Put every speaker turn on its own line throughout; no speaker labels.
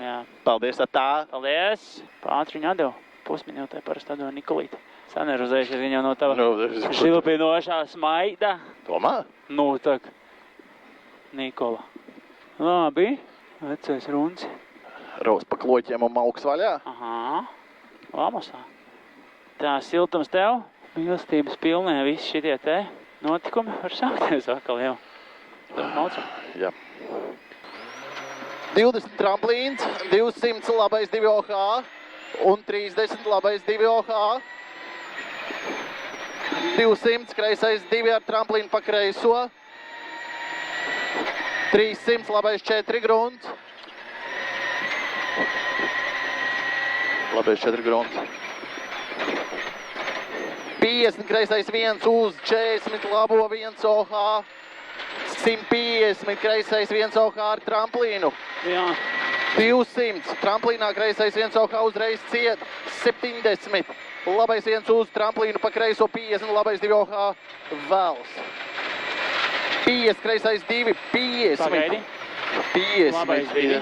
Jā.
Paldies, tā.
Paldies. Pātri viņu atdevu. Pusminūtē parasti atdevu Nikolīti. Sanervozējušies viņa no tava žilpinošā smaida.
Tomā?
Nu, tak. Nikola. Labi. Vecais runci.
Raus pa kloķiem un mauks vaļā.
Aha. Vamosā. Tā, siltums tev. Mīlestības pilnē visi šitie te notikumi var sākties atkal jau. Maucam.
Jā. 20 tramplīns, 200 labais 2 OH un 30 labais 2 OH. 200 kreisais 2 ar tramplīnu pa kreiso. 300 labais 4 grunts. Labais 4 grunts. 50 kreisais 1 uz 40 labo 1 OH. 150 kreisais 1 OH ar tramplīnu.
Jā.
200 tramplīnā kreisais 1 OH uzreiz ciet. 70 labais 1 uz tramplīnu pa kreiso. 50 labais 2 OH vēls. 50 kreisais 2, 50.
Pagaidi.
50.
Labais 2.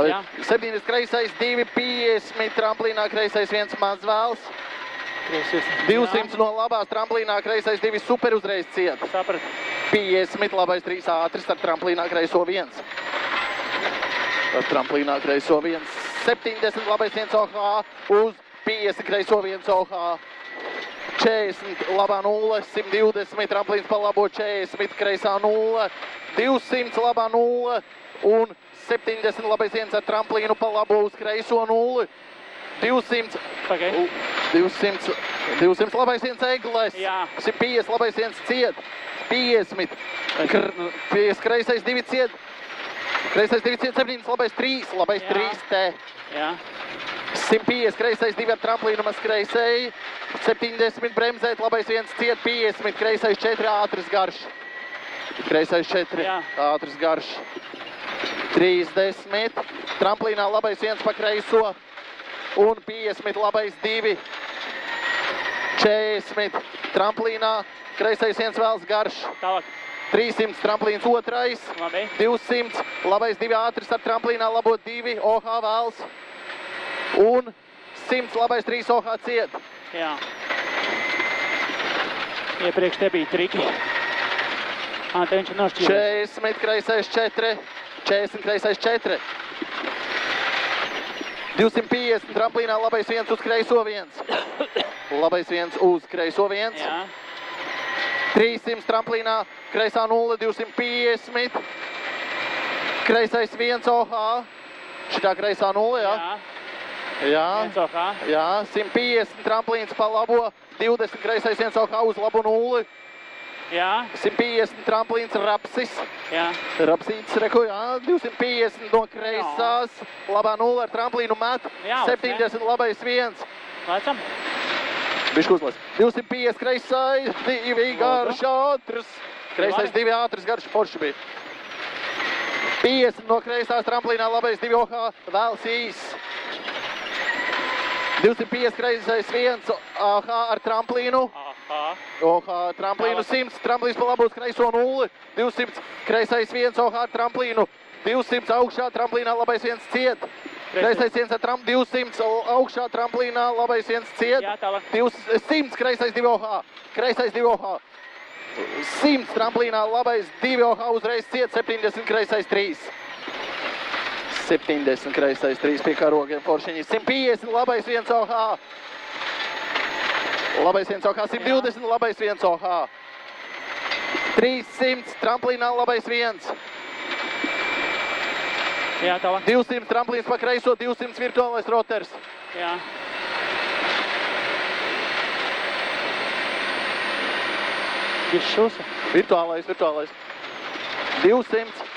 Jā.
70 kreisais 2, 50 tramplīnā kreisais 1 maz vēls. 200 no labās tramplīnā kreisais 2 super uzreiz ciet.
Saprat.
50 labais 3 ātris ar tramplīnā kreiso 1. Ar tramplīnā kreiso 1. 70 labais 1 OH uz 50 kreiso 1 OH. 40 labā 0, 120 tramplīns pa labo 40 kreisā 0. 200 labā 0 un 70 labais 1 ar tramplīnu pa labo uz kreiso 0. 200.
Pagaidi.
200 labais 1 egles.
Jā.
150 labais 1 ciet. 50. 50 kreisais 2 ciet. Kreisais 2 ciet, 70 labais 3. Labais 3 te.
Jā.
150 kreisais 2 ar tramplīnu maz kreisai. 70 bremzēt, labais 1 ciet. 50 kreisais 4 ātris garš. Kreisais 4
Jā.
ātris garš. 30. Tramplīnā labais 1 pa kreiso. Un 50 labais 2. 40 tramplīnā, kreisais 1 vēls garš.
Tālāk.
300 tramplīns 2.
Labi.
200 labais 2 ātris ar tramplīnā labo 2 OH vēls. Un 100 labais 3 OH ciet.
Jā. Iepriekš te bija triki. Te viņš ir nošķīries.
40 kreisais 4. 40 kreisais 4. 250 tramplīnā, labais 1 uz kreiso 1. Labais 1 uz kreiso 1.
Jā.
300 tramplīnā, kreisā 0, 250. Kreisais 1 OH. Šitā kreisā 0, jā? Jā.
1 OH.
Jā, 150 tramplīns pa labo, 20 kreisais 1 OH uz labo 0.
Jā.
150 tramplīns rapsis.
Jā.
Rapsītis reko, jā, 250 no kreisās, labā 0 ar tramplīnu met,
Jā,
70 labais 1.
Lecam.
Bišku uzlas. 250 kreisais, 2 garš ātrs. Kreisais 2 ātrs garš forši bija. 50 no kreisās tramplīnā, labais 2 OH, vēls īs. 250 kreisais 1 OH ar tramplīnu. OH tramplīnu 100, tramplīns pa labos kreiso 0. 200 kreisais 1 OH ar tramplīnu. 200 augšā tramplīnā, labais 1 ciet. Kreisais 1 ar 200 augšā tramplīnā, labais 1 ciet.
Jā, tālāk.
100 kreisais 2 OH. Kreisais 2 OH. 100 tramplīnā, labais 2 OH uzreiz ciet. 70 kreisais 3. 70 kreisais 3 pie karogiem foršiņi. 150 labais 1 OH. Labais 1 OH. 120 labais 1 OH. 300 tramplīnā, labais 1.
Jā, tālāk.
200 tramplīns pa kreiso, 200 virtuālais roters.
Jā. Viss šusa.
Virtuālais. 200.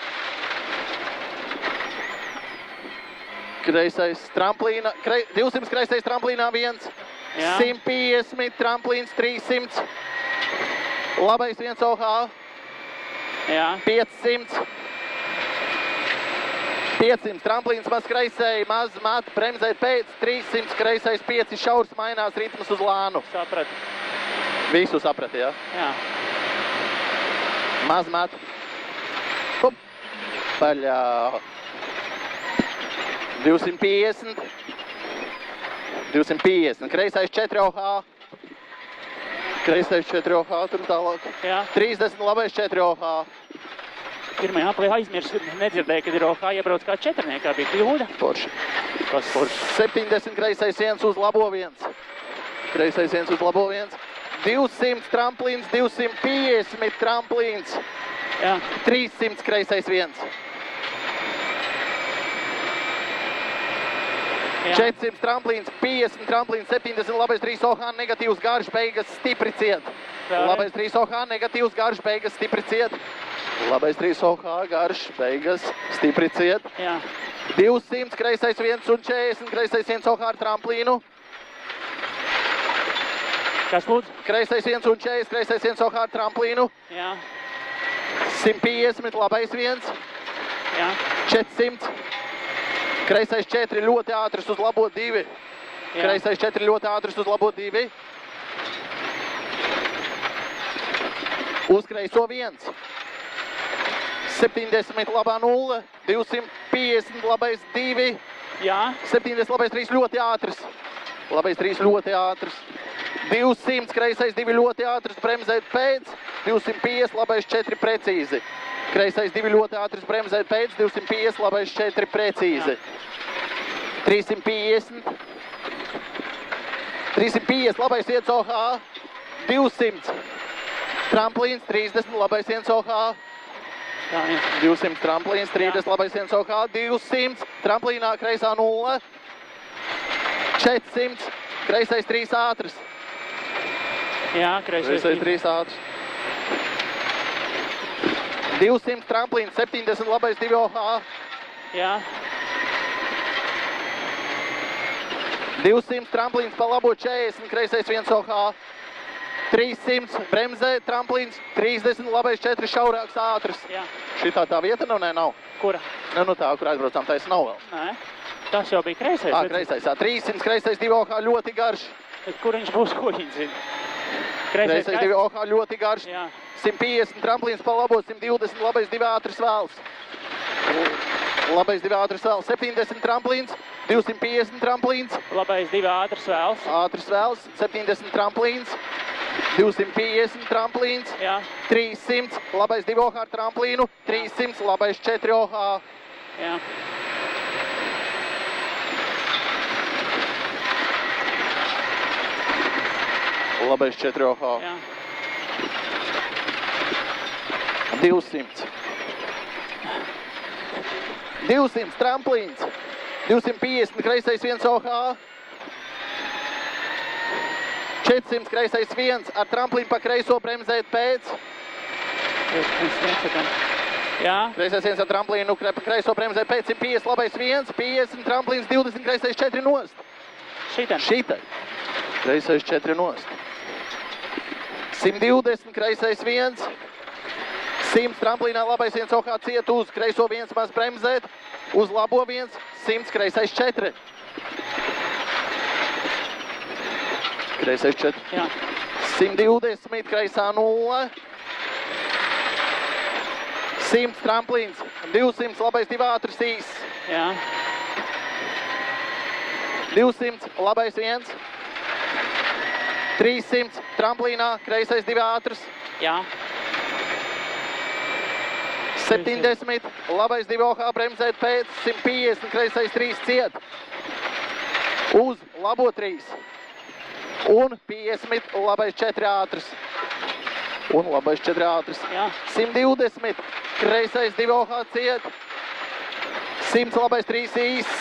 Kreisais tramplīna, 200 kreisais tramplīnā 1.
Jā.
150 tramplīns 300. Labais 1 OH.
Jā.
500. 500 tramplīns maz kreisēji, maz mat, bremzēt pēc, 300 kreisais 5 šaurs mainās ritmas uz lānu.
Saprat.
Visu saprati, jā?
Jā.
Maz mat. Hup. Paļā. 250. 250. Kreisais 4 OH. Kreisais 4 OH, tur tālāk.
Jā.
30, labais 4 OH.
Pirmajā aplī aizmirsu, nedzirdēju, kad ir OH iebrauc kā četrniekā, bija kļūda.
Forši.
Kas forši?
70, kreisais 1 uz labo 1. Kreisais 1 uz labo 1. 200 tramplīns, 250 tramplīns.
Jā.
300 kreisais 1.
Jā.
400 tramplīns, 50 tramplīns, 70 labais 3 OH, negatīvs garš, beigas stipri ciet. Labais 3 OH, negatīvs garš, beigas stipri ciet. Labais 3 OH, garš, beigas stipri ciet.
Jā.
200, kreisais 1 un 40, kreisais 1 OH ar tramplīnu.
Kas lūdzu?
Kreisais 1 un 40, kreisais 1 OH ar tramplīnu.
Jā.
150, labais 1.
Jā.
400. Kreisais 4 ļoti ātrs uz labo 2.
Jā.
Kreisais 4 ļoti ātrs uz labo 2. Uz kreiso 1. 70 labā 0. 250 labais 2.
Jā.
70 labais 3 ļoti ātrs. Labais 3 ļoti ātrs. 200 kreisais 2 ļoti ātrs, bremzēt pēc. 250 labais 4 precīzi. Kreisais 2 ļoti ātrs, bremzēt pēc. 250 labais 4 precīzi. 350. 350 labais 1 OH. 200. Tramplīns 30 labais 1 OH.
Tā, jā.
200 tramplīns 30 labais 1 OH. 200 tramplīnā kreisā 0. 400 kreisais 3 ātrs.
Jā, kreisais
3 ātrs. 200 tramplīns 70 labais 2 OH.
Jā.
200 tramplīns pa labo 40 kreisais 1 OH. 300 bremzē tramplīns 30 labais 4 šaurāks ātrs.
Jā.
Šitā tā vieta nav, nav.
Kura?
Ne, nu tā, kur aizbraucām, taisa nav vēl.
Nē. Tas jau bija kreisais.
Ā, kreisais, 300 kreisais 2 OH ļoti garš.
Bet kur viņš būs, ko viņš zina?
Kreisais 2 OH ļoti garš.
Jā.
150 tramplīns pa labo, 120 labais 2 ātrs vēls. Labais 2 ātrs vēls, 70 tramplīns, 250 tramplīns.
Labais 2 ātrs vēls.
Ātrs vēls, 70 tramplīns, 250 tramplīns.
Jā.
300 labais 2 OH ar tramplīnu, 300 labais 4 OH.
Jā.
Labais 4 OH.
Jā.
200. 200 tramplīns. 250 kreisais 1 OH. 400 kreisais 1 ar tramplīnu pa kreiso bremzēt pēc.
Jā.
Kreisais 1 ar tramplīnu pa kreiso bremzēt pēc. 150 labais 1. 50 tramplīns 20 kreisais 4 nost.
Šitan.
Šitai. Kreisais 4 nost. 120 kreisais 1. 100 tramplīnā labais 1 OH ciet uz kreiso 1 maz bremzēt. Uz labo 1. 100 kreisais 4. Kreisais 4.
Jā.
120 kreisā 0. 100 tramplīns. 200 labais 2 ātrs īs.
Jā.
200 labais 1. 300 tramplīnā kreisais 2 ātrs.
Jā.
70 labais 2 OH bremzēt pēc. 150 kreisais 3 ciet. Uz labo 3. Un 50 labais 4 ātrs. Un labais 4 ātrs.
Jā.
120 kreisais 2 OH ciet. 100 labais 3 īs.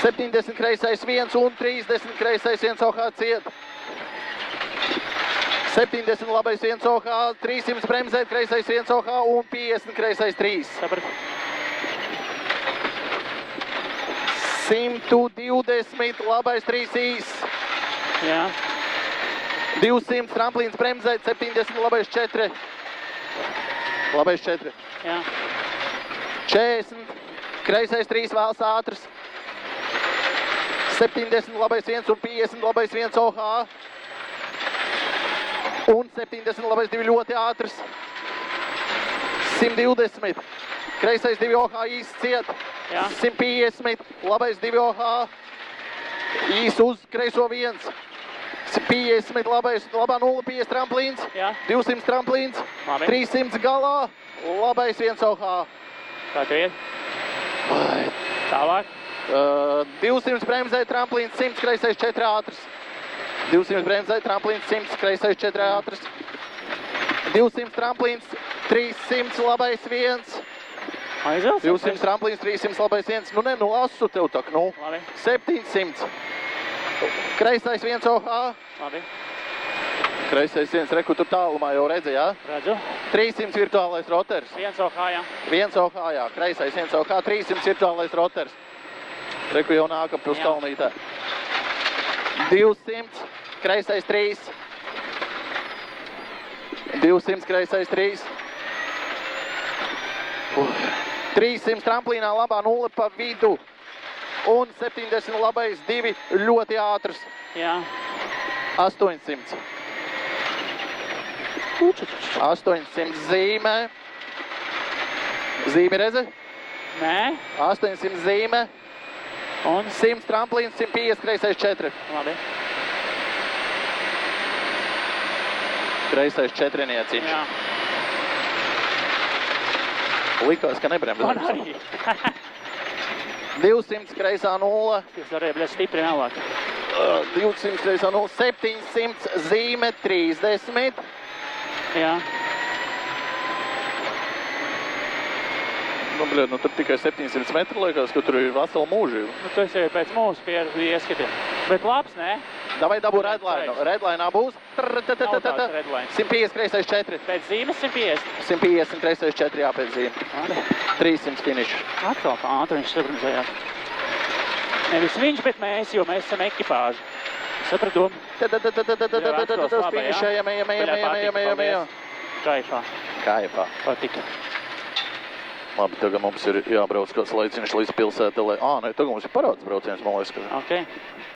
70 kreisais 1 un 30 kreisais 1 OH ciet. 70 labais 1 OH, 300 bremzēt kreisais 1 OH un 50 kreisais 3.
Saprat.
120 labais 3 īs.
Jā.
200 tramplīns bremzēt, 70 labais 4. Labais 4.
Jā.
40 kreisais 3 vēls ātrs. 70 labais 1 un 50 labais 1 OH. Un 70 labais 2 ļoti ātrs. 120. Kreisais 2 OH īsti ciet.
Jā.
150, labais 2 OH. Īs uz kreiso 1. 150, labā 0,50 tramplīns.
Jā.
200 tramplīns.
Labi.
300 galā, labais 1 OH.
Kā tu iet? Tālāk.
200 bremzē tramplīns, 100 kreisais 4 ātrs. 200 bremzē tramplīns, 100 kreisais 4 ātrs. 200 tramplīns, 300 labais 1.
Aizvēls?
200 tramplīns, 300 labais 1. Nu ne, nu lasu tev tak, nu.
Labi.
700. Kreisais 1 OH.
Labi.
Kreisais 1, reku tur tālumā jau redzi, jā?
Redzu.
300 virtuālais roters.
1 OH, jā.
1 OH, jā. Kreisais 1 OH, 300 virtuālais roters. Reku jau nāk ap uz
Jā.
kalnītē. 200, kreisais 3. 200, kreisais 3. 300 tramplīnā labā 0 pa vidu. Un 70 labais 2 ļoti ātrs.
Jā.
800. 800 zīmē. Zīme redzi?
Nē.
800 zīme.
Un?
100 tramplīns, 150 kreisais 4.
Labi.
Kreisais 4 nieciņš.
Jā.
Likās, ka nebremzē.
Man arī.
200 kreisā 0.
Jūs varēja bļēt stipri vēlāk.
200 kreisā 0. 700 zīme 30.
Jā.
Nu, bļēt, nu tur tikai 700 metri liekas, ka tur ir vesela mūžība.
Nu, tu esi pēc mūsu pieredzi ieskatiem. Bet labs, nē?
Davai dabū redlainu. Redlainā būs.
Nav tāds redlains.
150 kreisais 4.
Pēc zīmes 150.
150 kreisais 4 jāpēc zīme.
Labi.
300 finišs.
Atkal kā ātri viņš sabrunzējās. Nevis viņš, bet mēs, jo mēs esam ekipāži. Sapratu?
Finišējam, ejam.
Kaifā.
Kaifā.
Patika.
Labi, tagad mums ir jābrauc kāds laiciņš līdz pilsētai. Nē, tagad mums ir parāds brauciens, man liekas.
Ok.